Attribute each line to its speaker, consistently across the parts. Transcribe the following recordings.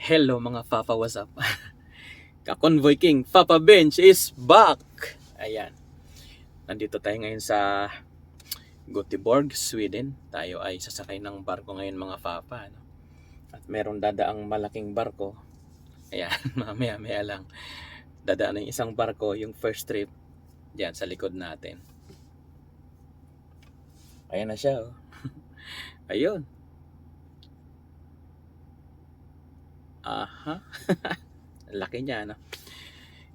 Speaker 1: Hello mga Papa, what's up? Ka-Convoy King, Papa Bench is back! Ayan, nandito tayo ngayon sa Göteborg, Sweden. Tayo ay sasakay ng barko ngayon mga Papa. No? At meron dadaang malaking barko. Ayan, mamaya-maya lang. Dadaan ng isang barko, yung first trip, diyan sa likod natin. Ayan na siya, oh. Ayun. Aha. Laki niya, no?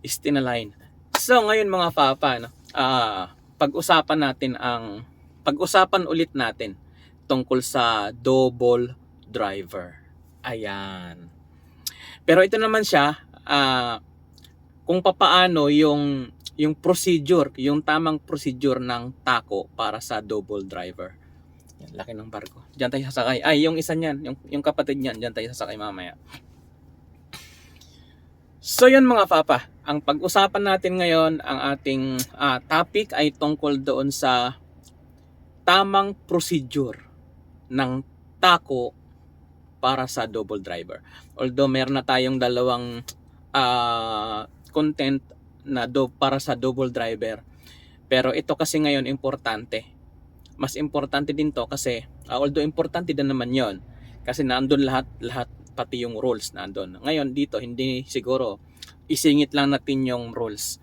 Speaker 1: Stena Line. So ngayon mga Papa, no? Pag-usapan ulit natin tungkol sa double driver. Ayan. Pero ito naman siya, kung papaano yung procedure, yung tamang procedure ng tako para sa double driver. Yan, laki ng barko. Diyan tayo sasakay. Ay, yung isa niyan, yung kapatid niyan, diyan tayo sasakay mamaya. So yun mga Papa, ang pag-usapan natin ngayon, ang ating topic ay tungkol doon sa tamang procedure ng tako para sa double driver. Although meron na tayong dalawang content na para sa double driver, pero ito kasi ngayon importante. Mas importante din to kasi although importante din naman yon kasi nandun lahat pati yung rules nandun. Ngayon dito hindi siguro isingit lang natin yung rules.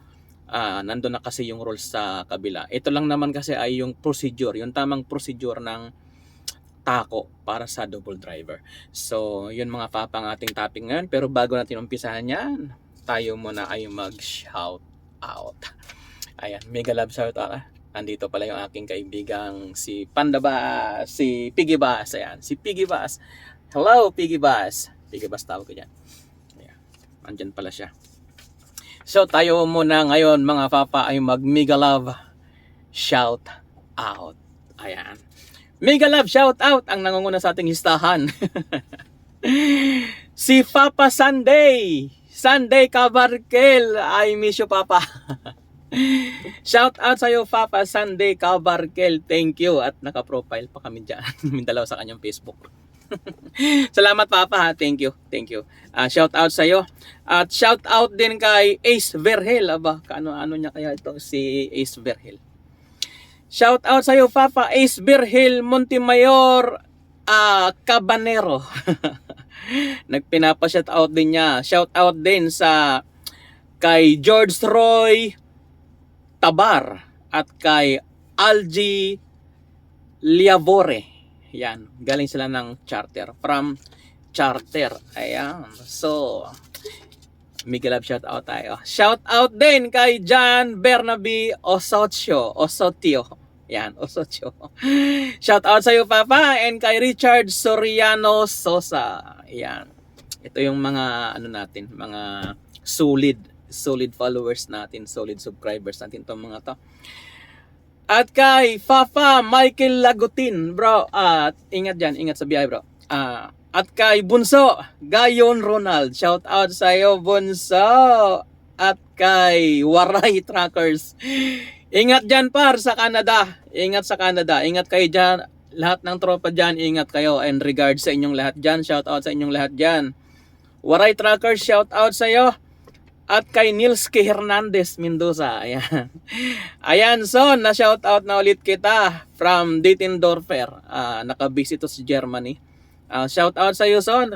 Speaker 1: Nandun na kasi yung rules sa kabila. Ito lang naman kasi ay yung procedure, yung tamang procedure ng tako para sa double driver. So yun mga Papa ang ating topic ngayon. Pero bago natin umpisahan yan, tayo muna ay mag-shout out. Ayan, mega love shout out. Nandito pala yung aking kaibigang si Panda Bass, si Piggy Bass. Ayan, si Piggy Bass. Hello, Piggy Bass. Piggy Bass tawag ko dyan. Ayan, andyan pala siya. So tayo muna ngayon mga Papa ay mag mega love shout out. Ayan. Mega love shout out ang nangunguna sa ating listahan. Si Papa Sunday. Sunday Cabarkel. I miss you Papa. Shout out sa iyo Papa Sunday Cabarkel. Thank you at naka-profile pa kami diyan. Dalawa sa kanyang Facebook. Salamat Papa ha. Thank you. Thank you. Shout out sa iyo. At shout out din kay Ace Verhel. Aba, ano niya kaya ito si Ace Verhel. Shout out sa iyo Papa Ace Verhel Montemayor Cabanero. Nagpinapa-shout out din niya. Shout out din sa kay George Roy Tabar at kay Algie Liavore. Yan, galing sila ng charter. From charter. Ayan. So, mega love shout out tayo. Shout out din kay John Bernabe Osotio. Yan, Osotio. Shout out sa iyo Papa and kay Richard Soriano Sosa. Yan. Ito yung mga natin, mga solid followers natin, solid subscribers natin tong mga to. At kay Papa Michael Lagutin, bro. At ingat dyan, ingat sa biyahe, bro. At kay Bunso Gayon Ronald. Shout out sa iyo, Bunso. At kay Waray Trackers. Ingat dyan, par, sa Canada. Ingat sa Canada. Ingat kayo dyan. Lahat ng tropa dyan, ingat kayo. And regards sa inyong lahat dyan. Shout out sa inyong lahat dyan. Waray Trackers, shout out sa iyo. At kay Nilski Hernandez Mendoza. Ayan. Ayan, son, na-shout out na ulit kita from Dittendorfer. Naka-base ito sa Germany. Shout out sa iyo, son.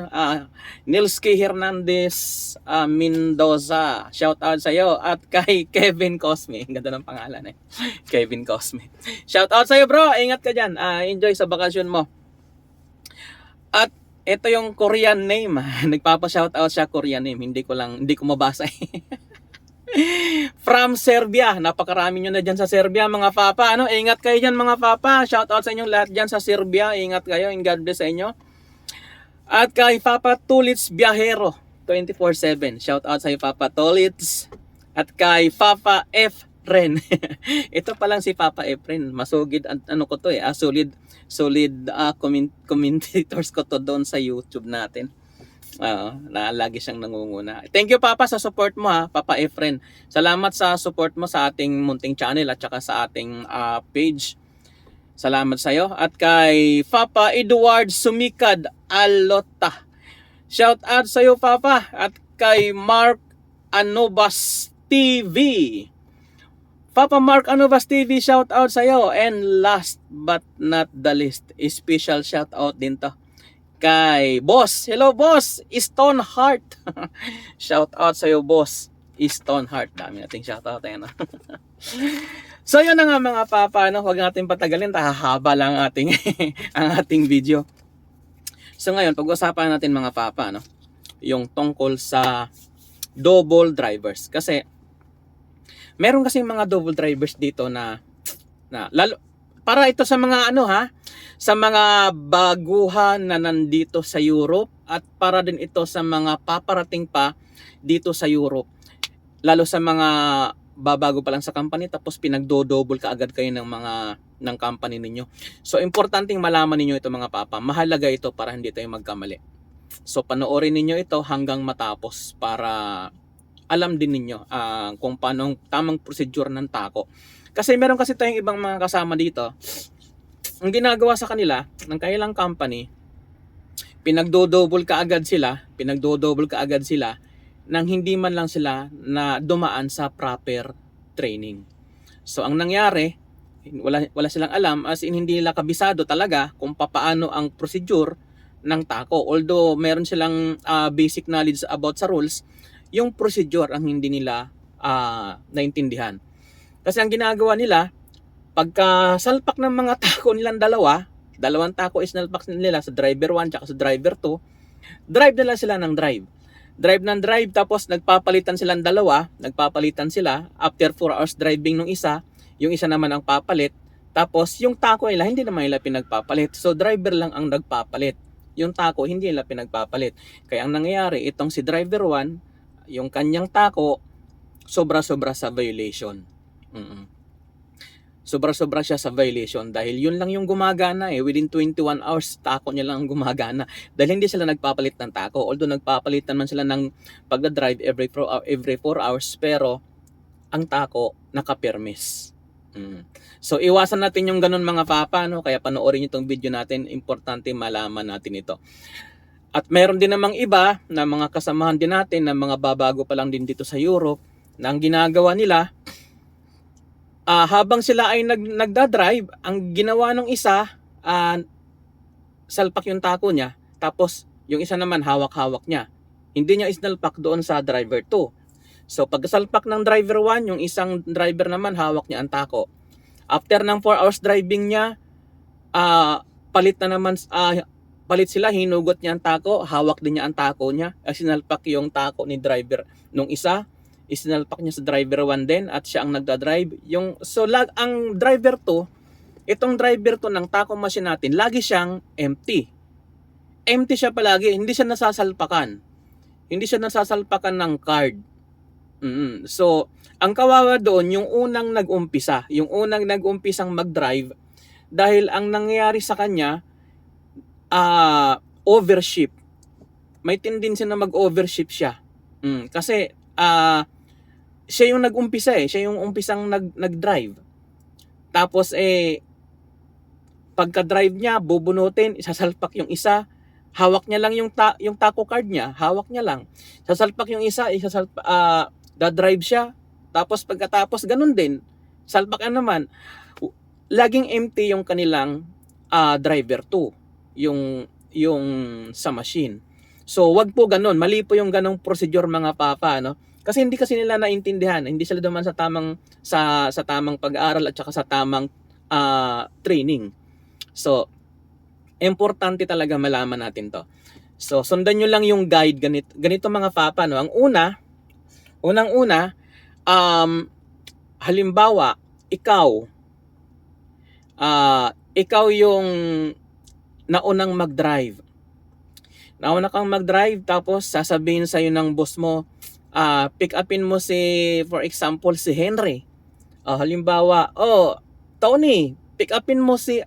Speaker 1: Nilski Hernandez Mendoza. Shout out sa iyo. At kay Kevin Cosme. Ganda ng pangalan eh. Kevin Cosme. Shout out sa iyo, bro. Ingat ka dyan. Enjoy sa bakasyon mo. At ito yung Korean name. Nagpapa-shoutout siya Korean name. Hindi ko mabasa. From Serbia. Napakarami nyo na dyan sa Serbia mga Papa. Ingat kayo dyan mga Papa. Shoutout sa inyong lahat dyan sa Serbia. Ingat kayo. And God bless sa inyo. At kay Papa Tulits Biahero 24/7. Shoutout sa iyo Papa Tulits. At kay Papa F. Ren. Ito pa lang si Papa Efren. Masugid ko to eh. Solid commentators ko to doon sa YouTube natin. Na lagi siyang nangunguna. Thank you Papa sa support mo ha, Papa Efren. Salamat sa support mo sa ating munting channel at saka sa ating page. Salamat sa iyo. At kay Papa Edward Sumikad Alota. Shout out sa iyo, Papa, at kay Mark Anobas TV. Papa Mark Anobas TV, shout out sa iyo. And last but not the least, special shout out din to kay Boss. Hello, Boss Stoneheart. Shout out sa iyo, Boss Stoneheart. Dami nating shout out ayan. So yun na nga mga Papa, no? Huwag natin patagalin, hahaba lang ang ating ang ating video. So ngayon, pag-usapan natin mga Papa, no? Yung tungkol sa double drivers. Kasi meron kasi mga double drivers dito na lalo para ito sa mga sa mga baguhan na nandito sa Europe, at para din ito sa mga paparating pa dito sa Europe. Lalo sa mga babago pa lang sa company tapos pinagdo-double ka agad kayo ng company ninyo. So importanteng malaman ninyo ito mga Papa. Mahalaga ito para hindi tayo magkamali. So panoorin ninyo ito hanggang matapos para alam din ninyo kung paano tamang procedure ng tako. Kasi meron kasi tayong ibang mga kasama dito. Ang ginagawa sa kanila ng kailang company, pinagdo-double ka agad sila nang hindi man lang sila na dumaan sa proper training. So ang nangyari, wala silang alam, as in hindi nila kabisado talaga kung paano ang procedure ng tako. Although meron silang basic knowledge about sa rules, yung procedure ang hindi nila naintindihan. Kasi ang ginagawa nila, pagka salpak ng mga tako nilang dalawang tako is nalpak nila sa driver 1 at sa driver 2, drive nila sila ng drive. Tapos nagpapalitan sila after 4 hours driving ng isa, yung isa naman ang papalit. Tapos yung tako nila hindi naman nila pinagpapalit. So driver lang ang nagpapalit. Yung tako hindi nila pinagpapalit. Kaya ang nangyayari, itong si driver 1, yung kanyang tako sobra-sobra sa violation. Sobra-sobra siya sa violation dahil yun lang yung gumagana within 21 hours tako niya lang ang gumagana dahil hindi sila nagpapalit ng tako, although nagpapalitan man sila ng pagda-drive every 4 hours, pero ang tako naka-permis. So iwasan natin yung ganun mga Papa, no? Kaya panoorin niyo itong video natin, importante malaman natin ito. At meron din namang iba na mga kasamahan din natin na mga babago pa lang din dito sa Europe na ang ginagawa nila, habang sila ay nagda-drive, ang ginawa ng isa, salpak yung tako niya, tapos yung isa naman hawak-hawak niya. Hindi niya isinalpak doon sa driver 2. So pagkasalpak ng driver 1, yung isang driver naman hawak niya ang tako. After ng 4 hours driving niya, palit sila, hinugot niya ang tako, hawak din niya ang tako niya. Sinalpak yung tako ni driver nung isa, isinalpak niya sa driver 1 din at siya ang nagda-drive. Ang driver 2, itong driver 2 ng tako machine natin, lagi siyang empty. Empty siya palagi, hindi siya nasasalpakan. Hindi siya nasasalpakan ng card. So, ang kawawa doon, yung unang nag-umpisang mag-drive, dahil ang nangyayari sa kanya, overship. May tendency na mag-overship siya. Kasi, siya yung nag-umpisa siya yung umpisang nag-drive. Tapos pagka-drive niya, bubunutin, isasalpak yung isa, hawak niya lang yung taco card niya, hawak niya lang. Sasalpak yung isa, da-drive siya. Tapos pagkatapos ganun din, salpak naman. Laging empty yung kanilang driver 2, yung sa machine. So wag po ganun, mali po yung ganung procedure mga Papa, no? Kasi hindi nila naintindihan, hindi sila duman sa tamang pag-aaral at saka sa tamang training. So importante talaga malaman natin to. So sundan nyo lang yung guide ganito mga Papa, no? Ang unang-una, halimbawa ikaw yung naunang mag-drive. Nauna kang mag-drive, tapos sasabihin sa'yo ng boss mo, pick upin mo for example, si Henry. Halimbawa, Tony, pick upin mo si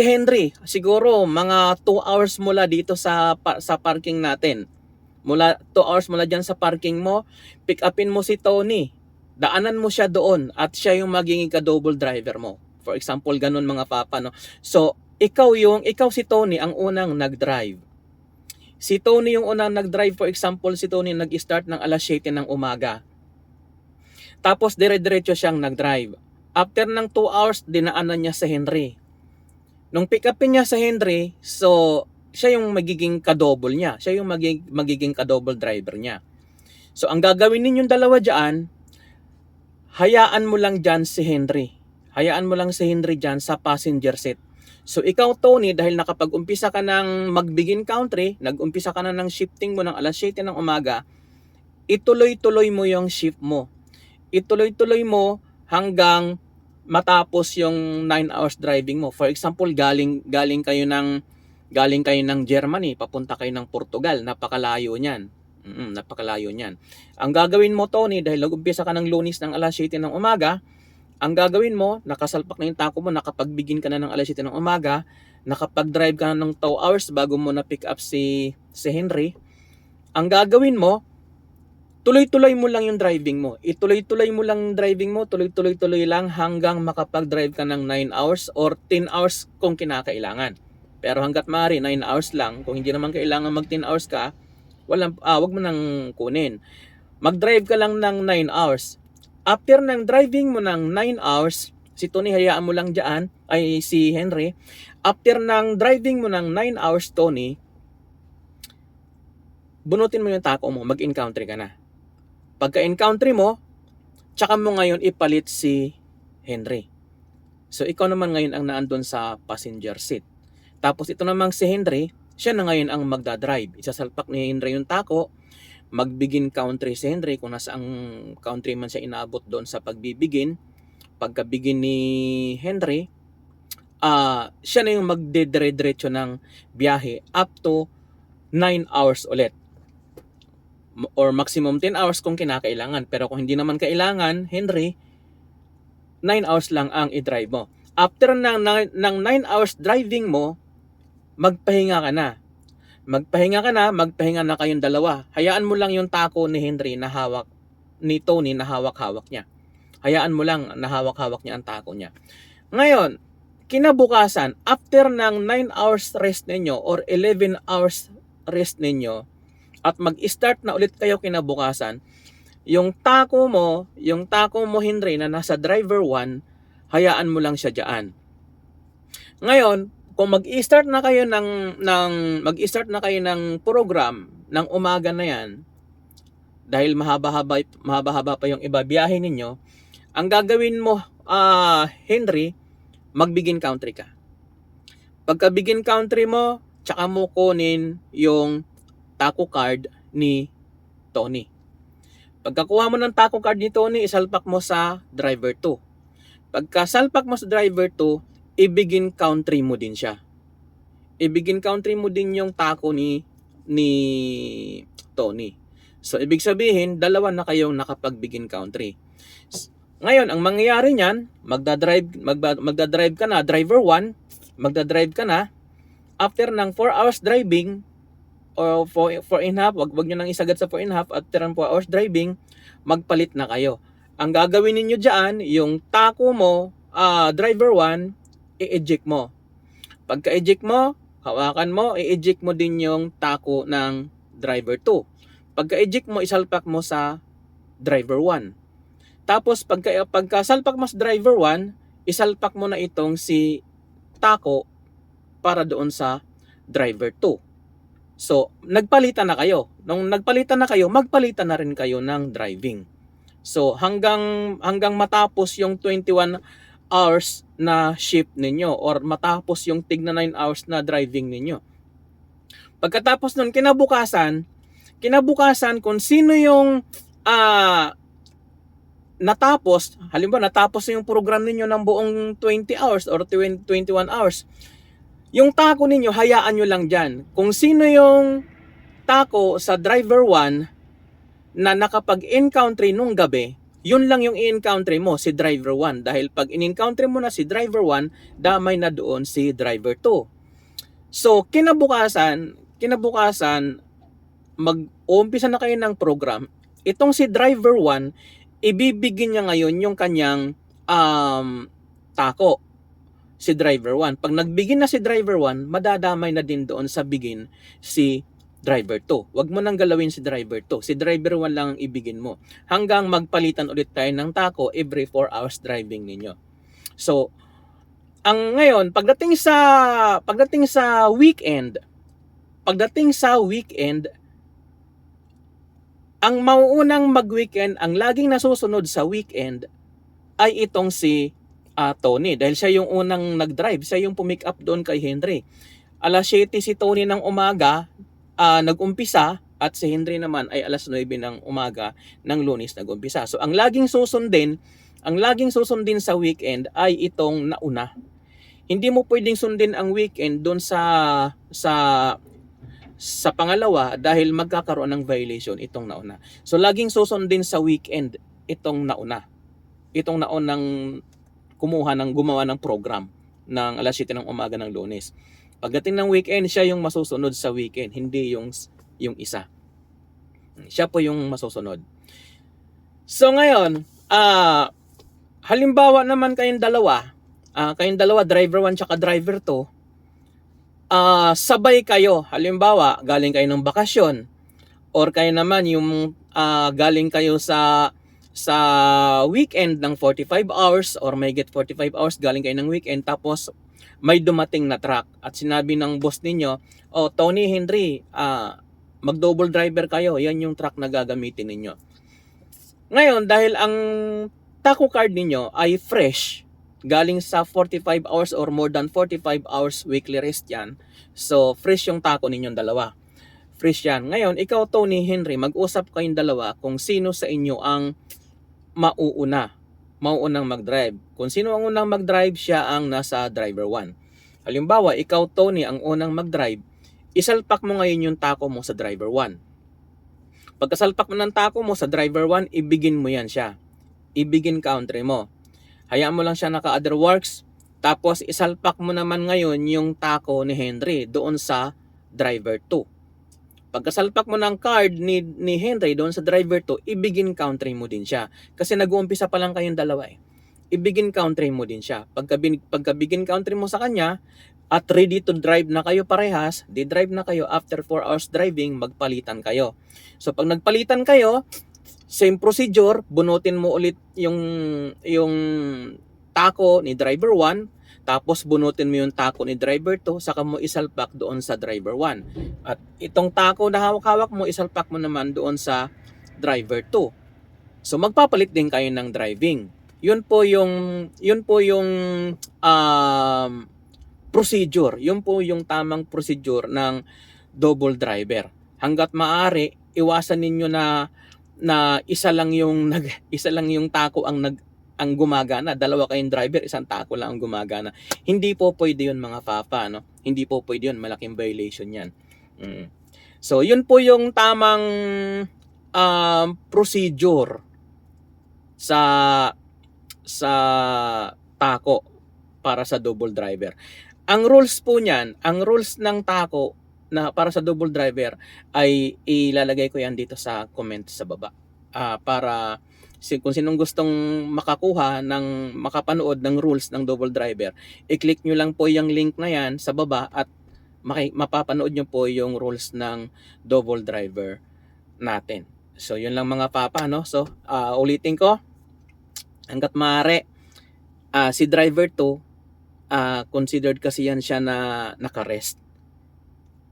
Speaker 1: Henry. Siguro mga 2 hours mula dito sa parking natin. 2 hours mula dyan sa parking mo, pick upin mo si Tony. Daanan mo siya doon at siya yung magiging ka-double driver mo. For example, ganun mga Papa, no? So, ikaw si Tony ang unang nag-drive. Si Tony yung unang nag-drive, for example, si Tony nag-start ng alas 7 ng umaga. Tapos dire-diretso siyang nag-drive. After ng 2 hours, dinaanan niya sa Henry. Nung pick upin niya sa Henry, so siya yung magiging kadouble niya. Siya yung magiging kadouble driver niya. So ang gagawin ninyong dalawa diyan, hayaan mo lang diyan si Henry. Hayaan mo lang si Henry diyan sa passenger seat. So ikaw Tony, dahil nakapag-umpisa ka ng mag-begin country, nag-umpisa ka na ng shifting mo ng alas 7 ng umaga, ituloy-tuloy mo yung shift mo. Ituloy-tuloy mo hanggang matapos yung 9 hours driving mo. For example, galing kayo ng Germany, papunta kayo ng Portugal, napakalayo niyan. Napakalayo niyan. Ang gagawin mo Tony, dahil nag-umpisa ka ng Lunes ng alas 7 ng umaga, ang gagawin mo, nakasalpak na yung tako mo, nakapagbigin ka na ng alas 7 ng umaga, nakapag-drive ka na ng 2 hours bago mo na pick up si Henry. Ang gagawin mo, tuloy-tuloy mo lang yung driving mo. Ituloy-tuloy mo lang yung driving mo, tuloy-tuloy lang hanggang makapag-drive ka ng 9 hours or 10 hours kung kinakailangan. Pero hanggat maaari, 9 hours lang. Kung hindi naman kailangan mag 10 hours ka, wag mo nang kunin. Mag-drive ka lang ng 9 hours. After ng driving mo ng 9 hours, si Tony hayaan mo lang diyan, ay si Henry. After ng driving mo ng 9 hours, Tony, bunutin mo yung tako mo, mag-encounter ka na. Pagka-encounter mo, tsaka mo ngayon ipalit si Henry. So ikaw naman ngayon ang naandun sa passenger seat. Tapos ito namang si Henry, siya na ngayon ang magdadrive. Isasalpak ni Henry yung tako, magbigin country si Henry kung nasaang country man siya inaabot doon sa pagbibigin. Pagkabigin ni Henry, siya na yung magdedire-diretso ng biyahe up to 9 hours ulit. Or maximum 10 hours kung kinakailangan. Pero kung hindi naman kailangan, Henry, 9 hours lang ang i-drive mo. After ng 9 hours driving mo, magpahinga ka na. Magpahinga na kayong dalawa. Hayaan mo lang yung tako ni Henry na hawak, ni Tony na hawak-hawak niya. Hayaan mo lang na hawak-hawak niya ang tako niya. Ngayon, kinabukasan, after ng 9 hours rest ninyo or 11 hours rest ninyo, at mag-start na ulit kayo kinabukasan, yung tako mo Henry na nasa driver 1, hayaan mo lang siya diyan. Ngayon, kung mag-start na kayo ng program ng umaga na yan, dahil mahaba-haba pa yung ibabiyahe ninyo, ang gagawin mo, Henry, mag-begin country ka. Pagka begin country mo, tsaka mo kunin yung taco card ni Tony. Pagkakuha mo ng taco card ni Tony, isalpak mo sa driver 2. Pagka salpak mo sa driver 2, i-begin country mo din siya. I-begin country mo din yung tako ni Tony. So, ibig sabihin, dalawa na kayong nakapag-begin country. Ngayon, ang mangyayari niyan, magdadrive ka na, driver 1, magdadrive ka na, after ng 4 hours driving, or 4.5, wag nyo nang isagad sa 4.5, after ng 4 hours driving, magpalit na kayo. Ang gagawin ninyo dyan, yung tako mo, driver 1, i-eject mo. Pagka-eject mo, hawakan mo, i-eject mo din yung tako ng driver 2. Pagka-eject mo, isalpak mo sa driver 1. Tapos, pagka-salpak mo sa driver 1, isalpak mo na itong si tako para doon sa driver 2. So, nagpalitan na kayo. Nung nagpalitan na kayo, magpalitan na rin kayo ng driving. So, hanggang matapos yung 21 hours na shift ninyo or matapos yung tig na 9 hours na driving ninyo. Pagkatapos nun, kinabukasan kung sino yung natapos, halimbawa natapos yung program ninyo ng buong 20 hours or 21 hours, yung tako ninyo, hayaan nyo lang dyan. Kung sino yung tako sa driver 1 na nakapag-encounter nung gabi, yun lang yung i-encounter mo, si driver 1. Dahil pag in-encounter mo na si driver 1, damay na doon si driver 2. So, kinabukasan, mag-uumpisa na kayo ng program. Itong si driver 1, ibibigin niya ngayon yung kanyang tako. Si driver 1. Pag nagbigin na si driver 1, madadamay na din doon sa begin si driver 2. Huwag mo nang galawin si driver 2. Si driver 1 lang ang ibigin mo. Hanggang magpalitan ulit tayo ng tako every 4 hours driving ninyo. So, ang ngayon, pagdating sa weekend, ang mauunang mag-weekend, ang laging nasusunod sa weekend ay itong si Tony. Dahil siya yung unang nag-drive, siya yung pumick up doon kay Henry. Alas 7 si Tony ng umaga, nag-umpisa, at si Henry naman ay alas 9 ng umaga ng Lunes nag-umpisa. So ang laging susundin sa weekend ay itong nauna. Hindi mo pwedeng sundin ang weekend doon sa pangalawa dahil magkakaroon ng violation itong nauna. So laging susundin sa weekend itong nauna. Itong naunang gumawa ng program ng alas 7 ng umaga ng Lunes. Pagdating ng weekend, siya yung masusunod sa weekend, hindi yung isa. Siya po yung masusunod. So ngayon, halimbawa naman kayong dalawa, driver 1 tsaka driver 2, sabay kayo. Halimbawa, galing kayo ng bakasyon, or kayo naman yung galing kayo sa weekend ng 45 hours or may get 45 hours, galing kayo ng weekend, tapos may dumating na truck at sinabi ng boss ninyo, "Oh, Tony, Henry, mag-double driver kayo. Yan yung truck na gagamitin ninyo." Ngayon, dahil ang taco card ninyo ay fresh, galing sa 45 hours or more than 45 hours weekly rest yan. So, fresh yung taco ninyong dalawa. Fresh yan. Ngayon, ikaw, Tony, Henry, mag-usap kayong dalawa kung sino sa inyo ang mauunang mag-drive. Kung sino ang unang mag-drive, siya ang nasa driver 1. Halimbawa, ikaw, Tony, ang unang mag-drive, isalpak mo ngayon yung tako mo sa driver 1. Pagkasalpak mo ng tako mo sa driver 1, ibigin mo yan siya. Ibigin country mo. Hayaan mo lang siya naka-other works, tapos isalpak mo naman ngayon yung tako ni Henry doon sa driver 2. Pagkasalpak mo ng card ni Henry doon sa driver 2, ibigin country mo din siya. Kasi nag-uumpisa pa lang kayong dalawa eh. Ibigin country mo din siya. Pagka-bigin country mo sa kanya, at ready to drive na kayo parehas, di-drive na kayo after 4 hours driving, magpalitan kayo. So pag nagpalitan kayo, same procedure, bunutin mo ulit yung tako ni driver 1, tapos bunutin mo yung tako ni driver 2, saka mo isalpak doon sa driver 1. At itong tako na hawak-hawak mo, isalpak mo naman doon sa driver 2. So magpapalit din kayo ng driving. Yun po yung procedure. Yun po yung tamang procedure ng double driver. Hangga't maaari, iwasan ninyo na isa lang yung tako ang gumagana. Dalawa kayong driver, isang tako lang ang gumagana. Hindi po pwede yun, mga papa, no? Hindi po pwede yun, malaking violation yan. So yun po yung tamang procedure sa tako para sa double driver. Ang rules po niyan, ang rules ng tako na para sa double driver ay ilalagay ko yan dito sa comment sa baba. Para kung sinong gustong makapanood ng rules ng double driver, i-click nyo lang po yung link na yan sa baba at mapapanood nyo po yung rules ng double driver natin. So yun lang, mga papa, no? So ulitin ko, hanggat maaari, si driver 2, considered kasi yan siya na naka-rest.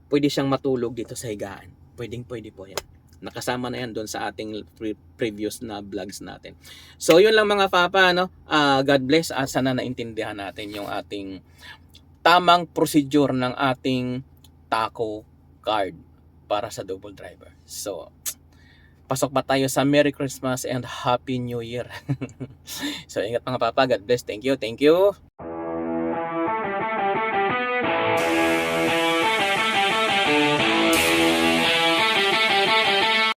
Speaker 1: Pwede siyang matulog dito sa higaan. Pwede po yan. Nakasama na yan doon sa ating previous na vlogs natin. So yun lang, mga papa, no? God bless. Sana naintindihan natin yung ating tamang procedure ng ating taco card para sa double driver. So pasok pa tayo sa Merry Christmas and Happy New Year. So ingat, mga papa. God bless. Thank you.